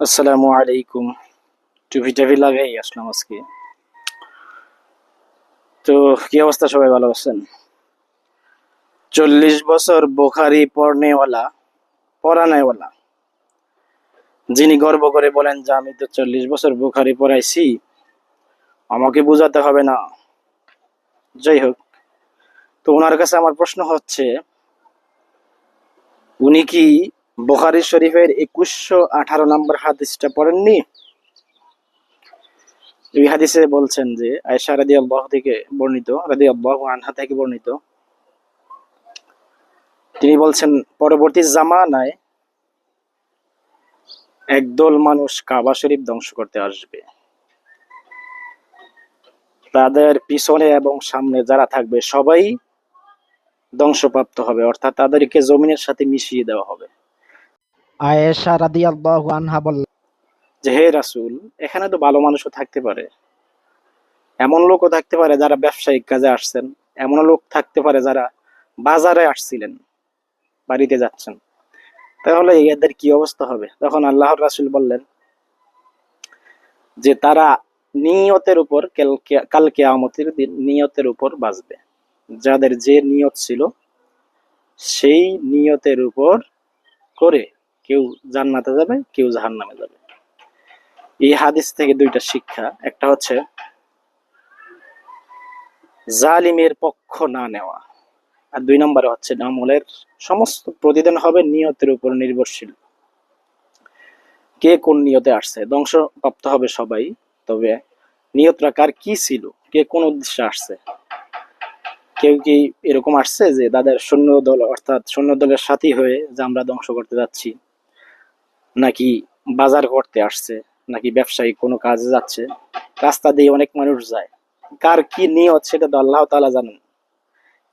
আসসালামু আলাইকুম। টুপি টাপি লাগাই আসলাম আজকে। তো কি অবস্থা, সবাই ভালো আছেন? 40 বছর বুখারি পড়ানেওয়ালা যিনি গর্ব করে বলেন যে আমি তো 40 বছর বুখারি পড়াইছি, আমাকে বোঝাতে হবে না। যাই হোক, তো ওনার কাছে আমার প্রশ্ন হচ্ছে, উনি কি বুখারী শরীফের 2118 নম্বর হাদিসটা পড়েননি? এই হাদিসে বলছেন যে আয়েশা রাদিয়াল্লাহু থেকে বর্ণিত, রাদিয়াল্লাহু আনহা থেকে বর্ণিত, তিনি বলছেন পরবর্তী জামানায় একদল মানুষ কাবা শরীফ ধ্বংস করতে আসবে। তাদের পিছনে এবং সামনে যারা থাকবে সবাই ধ্বংসপ্রাপ্ত হবে, অর্থাৎ তাদেরকে জমিনের সাথে মিশিয়ে দেওয়া হবে। আয়েশা রাদিয়াল্লাহু আনহা বললেন, যে হে রাসূল, এখানে তো ভালো মানুষও থাকতে পারে, এমন লোকও থাকতে পারে যারা ব্যবসায়িক কাজে আসছেন, এমন লোক থাকতে পারে যারা বাজারে আসছিলেন, বাড়িতে যাচ্ছেন, তাহলে এদের কি অবস্থা হবে? তখন আল্লাহর রাসূল বললেন যে তারা নিয়তের উপর, কাল কিয়ামতের দিন নিয়তের উপর বাঁচবে। যাদের যে নিয়ত ছিল সেই নিয়তের উপর করে কেউ জান্নাতে যাবে, কেউ জাহান্নামে যাবে। এই হাদিস থেকে দুইটা শিক্ষা, একটা হচ্ছে জালিমের পক্ষ না নেওয়া, আর 2 নম্বরে হচ্ছে আমলের সমস্ত প্রতিদান হবে নিয়তের উপর নির্ভরশীল। কে কোন নিয়তে আসছে, ধ্বংসপ্রাপ্ত হবে সবাই, তবে নিয়তটা কার কি ছিল, কে কোন উদ্দেশ্যে আসছে। কেউ কি এরকম আসছে যে তাদের সৈন্য দল, অর্থাৎ সৈন্য দলের সাথী হয়ে যে আমরা ধ্বংস করতে যাচ্ছি, নাকি বাজার করতে আসছে, নাকি ব্যবসায়িক কোনো কাজে যাচ্ছে। রাস্তা দিয়ে অনেক মানুষ যায়, কার কি নিয়ত সেটা তো আল্লাহ তাআলা জানেন।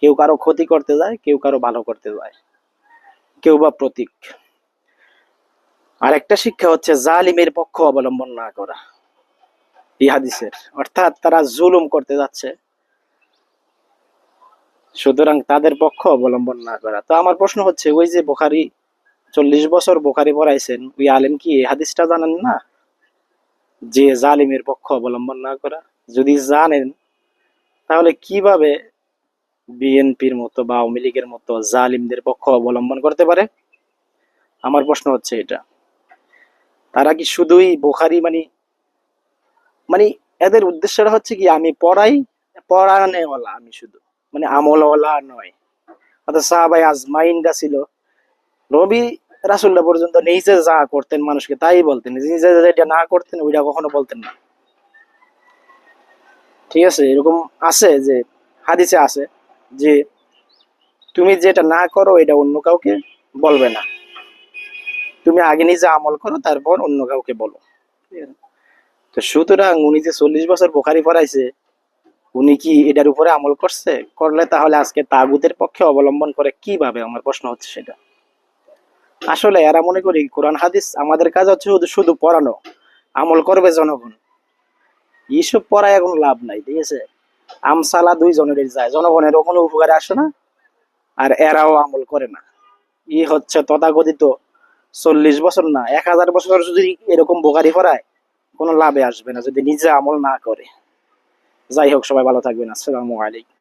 কেউ কারো ক্ষতি করতে যায়, কেউ কারো ভালো করতে যায়, কেউ বা প্রতীক। আর একটা শিক্ষা হচ্ছে জালিমের পক্ষ অবলম্বন না করা এই হাদিসের, অর্থাৎ তারা জুলুম করতে যাচ্ছে, সুতরাং তাদের পক্ষ অবলম্বন না করা। তো আমার প্রশ্ন হচ্ছে, ওই যে বুখারী 40 বছর বুখারী পড়াইছেন, ওই আলেম কি এই হাদিসটা জানেন না যে জালিমের পক্ষ অবলম্বন না করা? যদি জানেন, তাহলে কিভাবে বিএনপির মতো বা আওয়ামী লীগের মতো জালিমদের পক্ষ অবলম্বন করতে পারে? আমার প্রশ্ন হচ্ছে এটা। তারা কি শুধুই বুখারী মানে মানে এদের উদ্দেশ্যটা হচ্ছে কি, আমি পড়াই, পড়ানেওয়ালা আমি শুধু, মানে আমলওয়ালা নয়। অর্থাৎ সাহাবায়ে আজমাইনরা ছিল, নবী রাসূলরা পর্যন্ত নিজে যা করতেন মানুষকে তাই বলতেন, নিজে যেটা না করতেন ওইটা কখনো বলতেন না। ঠিক আছে, এরকম আছে যে হাদিসে আছে যে তুমি যেটা না করো এটা অন্য কাউকে বলবে না, তুমি আগে নিজে আমল করো তারপর অন্য কাউকে বলো। তো সুতরাং উনি যে 40 বছর বুখারী পড়াইছে, উনি কি এটার উপরে আমল করছে? করলে তাহলে আজকে তাগুতের পক্ষে অবলম্বন করে কিভাবে, আমার প্রশ্ন হচ্ছে সেটা। আসলে এরা মনে করি কোরআন হাদিস আমাদের কাজ হচ্ছে শুধু শুধু পড়ানো, আমল করবে জনগণ। এইসব পড়ায় এখন লাভ নাই, ঠিক আছে? আমসালা দুই জনের যায়, জনগণের কোনো উপকারে আসে না, আর এরাও আমল করে না। ই হচ্ছে তথাকথিত 40 বছর না, 1000 বছর যদি এরকম বোকারি পড়ায়, কোনো লাভে আসবে না যদি নিজে আমল না করে। যাই হোক, সবাই ভালো থাকবেন। আসসালামু আলাইকুম।